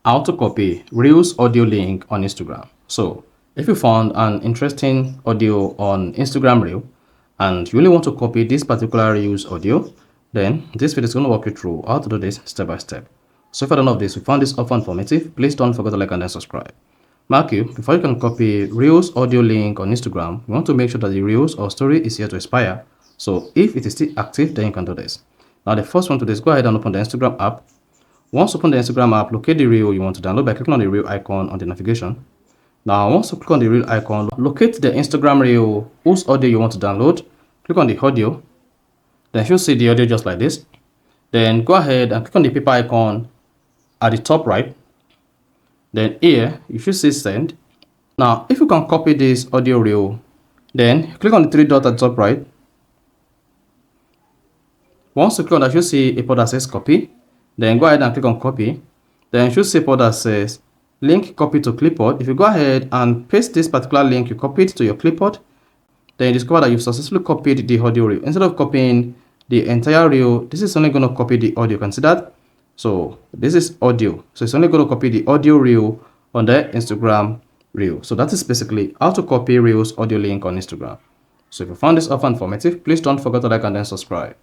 How to copy Reels audio link on Instagram. So if you found an interesting audio on Instagram Reel and you really want to copy this particular Reels audio, then this video is going to walk you through how to do this step by step. So if you don't know this, you found this offer informative, please don't forget to like and then subscribe. Mark you, before you can copy Reels audio link on Instagram, you want to make sure that the Reels or story is here to expire. So if it is still active, then you can do this. Now the first one to this, go ahead and open the Instagram app. Once you open the Instagram app, locate the reel you want to download by clicking on the reel icon on the navigation. Now, once you click on the reel icon, locate the Instagram reel whose audio you want to download. Click on the audio. Then you'll see the audio just like this. Then go ahead and click on the paper icon at the top right. Then here, you should see send. Now, if you can copy this audio reel, then click on the three dots at the top right. Once you click on that, you'll see a pod that says copy. Then go ahead and click on copy. Then you should see a pod that says link copy to clipboard. If you go ahead and paste this particular link you copied to your clipboard, then you discover that you've successfully copied the audio reel. Instead of copying the entire reel, this is only going to copy the audio. Consider that. So this is audio. So it's only going to copy the audio reel on the Instagram reel. So that is basically how to copy Reels audio link on Instagram. So if you found this offer informative, please don't forget to like and then subscribe.